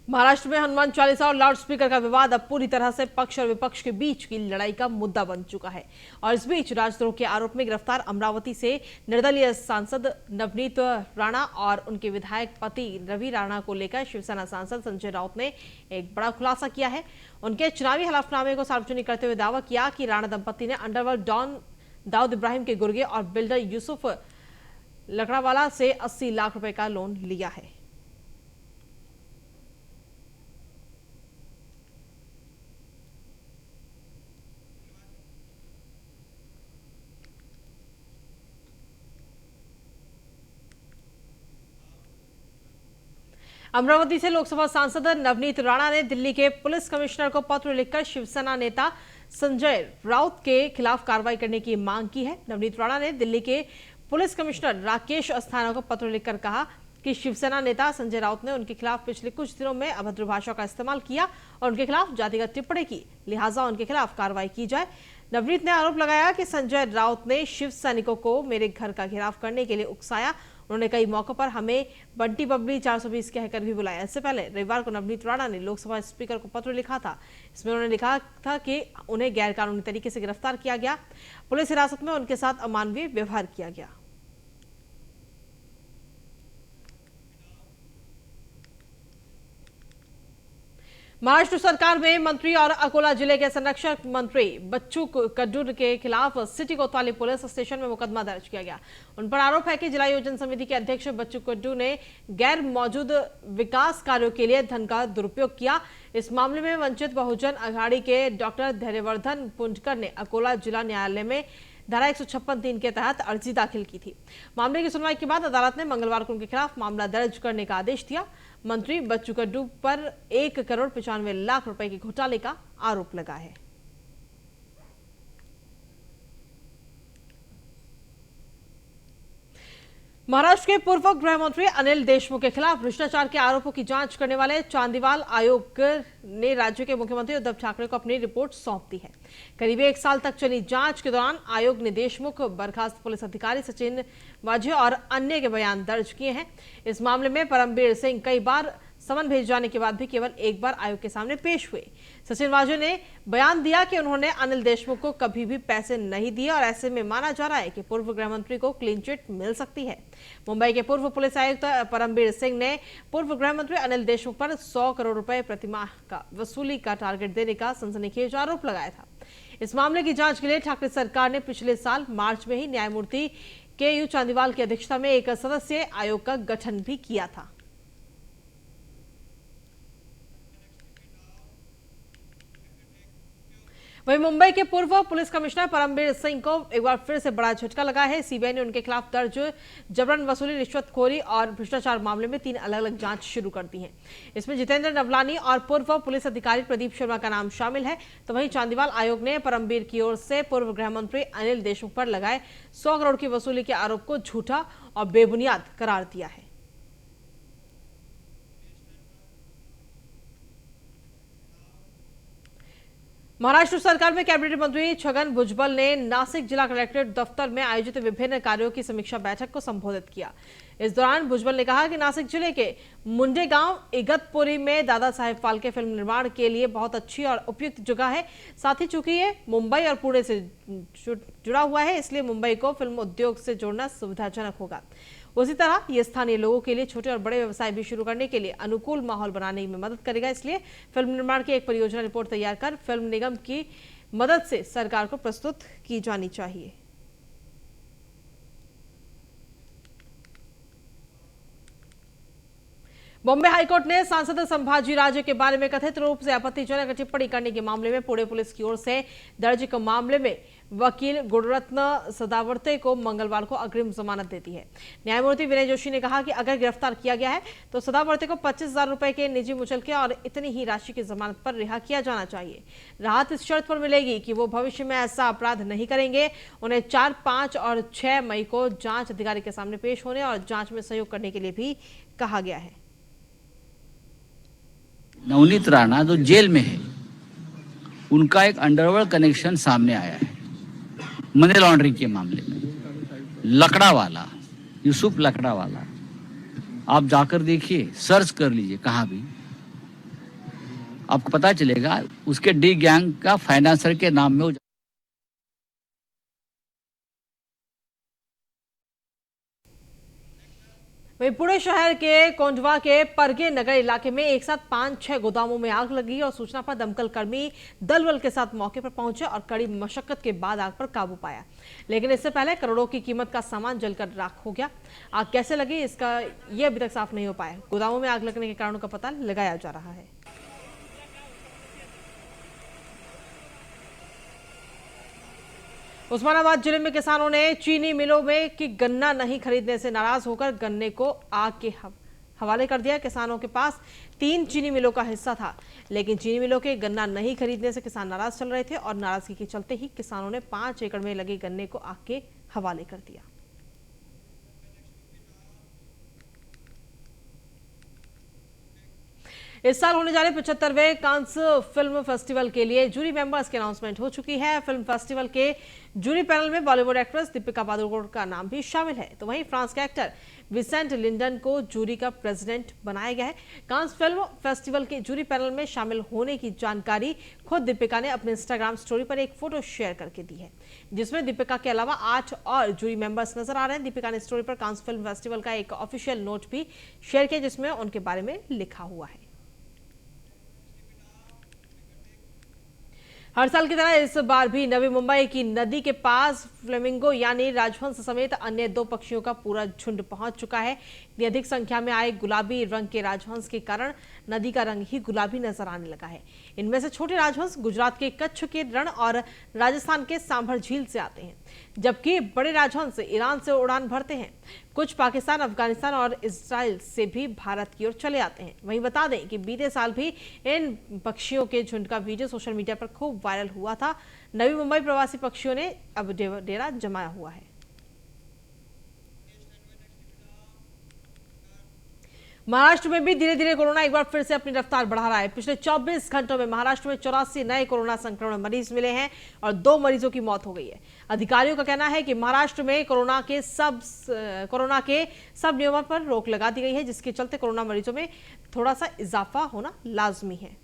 महाराष्ट्र में हनुमान चालीसा और loud speaker का विवाद अब पूरी तरह से पक्ष और विपक्ष के बीच की लड़ाई का मुद्दा बन चुका है। और इस बीच राजद्रोह के आरोप में गिरफ्तार अमरावती से निर्दलीय सांसद नवनीत राणा और उनके विधायक पति रवि राणा को लेकर शिवसेना सांसद संजय राउत ने एक बड़ा खुलासा किया है। उनके चुनावी हलफनामे को सार्वजनिक करते हुए दावा किया कि राणा दंपति ने अंडरवर्ल्ड डॉन दाऊद इब्राहिम के गुर्गे और बिल्डर यूसुफ लकड़ावाला से 80 लाख रुपए का लोन लिया है। अमरावती से लोकसभा सांसद नवनीत राणा ने दिल्ली के पुलिस कमिश्नर को पत्र लिखकर शिवसेना नेता संजय राउत के खिलाफ कार्रवाई करने की मांग की है। नवनीत राणा ने दिल्ली के पुलिस कमिश्नर राकेश अस्थाना को पत्र लिखकर कहा कि शिवसेना नेता संजय राउत ने उनके खिलाफ पिछले कुछ दिनों में अभद्र भाषा का इस्तेमाल किया और उनके खिलाफ जातिगत टिप्पणी की, लिहाजा उनके खिलाफ कार्रवाई की जाए। नवनीत ने आरोप लगाया कि संजय राउत ने शिव सैनिकों को मेरे घर का घेराव करने के लिए उकसाया। उन्होंने कई मौकों पर हमें बंटी बबली 420 कहकर भी बुलाया। इससे पहले रविवार को नवनीत राणा ने लोकसभा स्पीकर को पत्र लिखा था। इसमें उन्होंने लिखा था कि उन्हें गैरकानूनी तरीके से गिरफ्तार किया गया, पुलिस हिरासत में उनके साथ अमानवीय व्यवहार किया गया। महाराष्ट्र सरकार में मंत्री और अकोला जिले के संरक्षक मंत्री बच्चू कड्डू के खिलाफ सिटी कोतवाली पुलिस स्टेशन में मुकदमा दर्ज किया गया। उन पर आरोप है कि जिला योजना समिति के अध्यक्ष बच्चू कड्डू ने गैर मौजूद विकास कार्यों के लिए धन का दुरुपयोग किया। इस मामले में वंचित बहुजन अघाड़ी के डॉक्टर धैर्यवर्धन पुंजकर ने अकोला जिला न्यायालय में धारा 156(3) के तहत अर्जी दाखिल की थी। मामले की सुनवाई के बाद अदालत ने मंगलवार को उनके खिलाफ मामला दर्ज करने का आदेश दिया। मंत्री बच्चू कड्डू पर 1,95,00,000 रुपए के घोटाले का आरोप लगा है। महाराष्ट्र के पूर्व गृह मंत्री अनिल देशमुख के खिलाफ भ्रष्टाचार के आरोपों की जांच करने वाले चांदीवाल आयोग ने राज्य के मुख्यमंत्री उद्धव ठाकरे को अपनी रिपोर्ट सौंप दी है। करीब 1 साल तक चली जांच के दौरान आयोग ने देशमुख, बर्खास्त पुलिस अधिकारी सचिन वाजे और अन्य के बयान दर्ज किए हैं। इस मामले में परमबीर सिंह कई बार समन भेज जाने के बाद भी केवल एक बार आयोग के सामने पेश हुए। सचिन वाजे ने बयान दिया कि उन्होंने अनिल देशमुख को कभी भी पैसे नहीं दिए और ऐसे में माना जा रहा है कि पूर्व गृह मंत्री को क्लीन चिट मिल सकती है। मुंबई के पूर्व पुलिस आयुक्त परमबीर सिंह ने पूर्व गृह मंत्री अनिल देशमुख पर 100 करोड़ रुपए प्रतिमाह का वसूली का टारगेट देने का सनसनीखेज आरोप लगाया था। इस मामले की जांच के लिए ठाकरे सरकार ने पिछले साल मार्च में ही न्यायमूर्ति के.यू. चांदीवाल की अध्यक्षता में एक सदस्यीय आयोग का गठन भी किया था। वहीं मुंबई के पूर्व पुलिस कमिश्नर परमबीर सिंह को एक बार फिर से बड़ा झटका लगा है। सीबीआई ने उनके खिलाफ दर्ज जबरन वसूली, रिश्वतखोरी और भ्रष्टाचार मामले में 3 अलग-अलग जांच शुरू कर दी है। इसमें जितेंद्र नवलानी और पूर्व पुलिस अधिकारी प्रदीप शर्मा का नाम शामिल है। तो वहीं चांदीवाल आयोग ने परमबीर की ओर से पूर्व गृह मंत्री अनिल देशमुख पर लगाए 100 करोड़ की वसूली के आरोप को झूठा और बेबुनियाद करार दिया है। महाराष्ट्र सरकार में कैबिनेट मंत्री छगन भुजबल ने नासिक जिला कलेक्ट्रेट दफ्तर में आयोजित विभिन्न कार्यों की समीक्षा बैठक को संबोधित किया। इस दौरान भुजबल ने कहा कि नासिक जिले के मुंडे गांव इगतपुरी में दादा साहेब फाल्के फिल्म निर्माण के लिए बहुत अच्छी और उपयुक्त जगह है। साथ ही चूंकि ये मुंबई और पुणे से जुड़ा हुआ है, इसलिए मुंबई को फिल्म उद्योग से जोड़ना सुविधाजनक होगा। उसी तरह ये स्थानीय लोगों के लिए छोटे और बड़े व्यवसाय भी शुरू करने के लिए अनुकूल माहौल बनाने में मदद करेगा। इसलिए फिल्म निर्माण की एक परियोजना रिपोर्ट तैयार कर फिल्म निगम की मदद से सरकार को प्रस्तुत की जानी चाहिए। बॉम्बे हाईकोर्ट ने सांसद संभाजी राजे के बारे में कथित रूप से आपत्तिजनक टिप्पणी करने के मामले में पुणे पुलिस की ओर से दर्ज एक मामले में वकील गुणरत्न सदावर्ते को मंगलवार को अग्रिम जमानत दे दी है। न्यायमूर्ति विनय जोशी ने कहा कि अगर गिरफ्तार किया गया है तो सदावर्ते को 25,000 रुपए के निजी मुचलके और इतनी ही राशि की जमानत पर रिहा किया जाना चाहिए। राहत इस शर्त पर मिलेगी कि वो भविष्य में ऐसा अपराध नहीं करेंगे। उन्हें 4, 5 और 6 मई को जांच अधिकारी के सामने पेश होने और जांच में सहयोग करने के लिए भी कहा गया है। नवनीत राणा जो जेल में है, उनका एक अंडरवर्ल्ड कनेक्शन सामने आया है मनी लॉन्ड्रिंग के मामले में। लकड़ावाला, यूसुफ लकड़ावाला, आप जाकर देखिए, सर्च कर लीजिए कहाँ भी, आपको पता चलेगा उसके डी गैंग का फाइनेंसर के नाम में वहीं पुणे शहर के कोंडवा के परगे नगर इलाके में एक साथ 5-6 गोदामों में आग लगी और सूचना पर दमकल कर्मी दल के साथ मौके पर पहुंचे और कड़ी मशक्कत के बाद आग पर काबू पाया। लेकिन इससे पहले करोड़ों की कीमत का सामान जलकर राख हो गया। आग कैसे लगी इसका ये अभी तक साफ नहीं हो पाया। गोदामों में आग लगने के कारणों का पता लगाया जा रहा है। उस्मानाबाद जिले में किसानों ने चीनी मिलों में कि गन्ना नहीं खरीदने से नाराज होकर गन्ने को आग के हवाले कर दिया। किसानों के पास 3 चीनी मिलों का हिस्सा था, लेकिन चीनी मिलों के गन्ना नहीं खरीदने से किसान नाराज चल रहे थे और नाराजगी के चलते ही किसानों ने 5 एकड़ में लगे गन्ने को आग के हवाले कर दिया। इस साल होने जा रहे 75वें कांस फिल्म फेस्टिवल के लिए जूरी मेंबर्स की अनाउंसमेंट हो चुकी है। फिल्म फेस्टिवल के जूरी पैनल में बॉलीवुड एक्ट्रेस दीपिका पादुकोण का नाम भी शामिल है, तो वहीं फ्रांस के एक्टर विसेंट लिंडन को जूरी का प्रेसिडेंट बनाया गया है। कांस फिल्म फेस्टिवल के जूरी पैनल में शामिल होने की जानकारी खुद दीपिका ने अपने इंस्टाग्राम स्टोरी पर एक फोटो शेयर करके दी है, जिसमें दीपिका के अलावा 8 और जूरी मेंबर्स नजर आ रहे हैं। दीपिका ने स्टोरी पर कांस फिल्म फेस्टिवल का एक ऑफिशियल नोट भी शेयर किया, जिसमें उनके बारे में लिखा हुआ है। हर साल की तरह इस बार भी नवी मुंबई की नदी के पास फ्लेमिंगो यानी राजहंस समेत अन्य 2 पक्षियों का पूरा झुंड पहुंच चुका है। इतनी अधिक संख्या में आए गुलाबी रंग के राजहंस के कारण नदी का रंग ही गुलाबी नजर आने लगा है। इनमें से छोटे राजहंस गुजरात के कच्छ के रण और राजस्थान के सांभर झील से आते हैं, जबकि बड़े राजहंस ईरान से उड़ान भरते हैं। कुछ पाकिस्तान, अफगानिस्तान और इजराइल से भी भारत की ओर चले आते हैं। वहीं बता दें कि बीते साल भी इन पक्षियों के झुंड का वीडियो सोशल मीडिया पर खूब वायरल हुआ था। नवी मुंबई प्रवासी पक्षियों ने अब डेरा जमाया हुआ है। महाराष्ट्र में भी धीरे धीरे कोरोना एक बार फिर से अपनी रफ्तार बढ़ा रहा है। पिछले 24 घंटों में महाराष्ट्र में 84 नए कोरोना संक्रमण मरीज मिले हैं और 2 मरीजों की मौत हो गई है। अधिकारियों का कहना है कि महाराष्ट्र में कोरोना के सब नियमों पर रोक लगा दी गई है, जिसके चलते कोरोना मरीजों में थोड़ा सा इजाफा होना लाजमी है।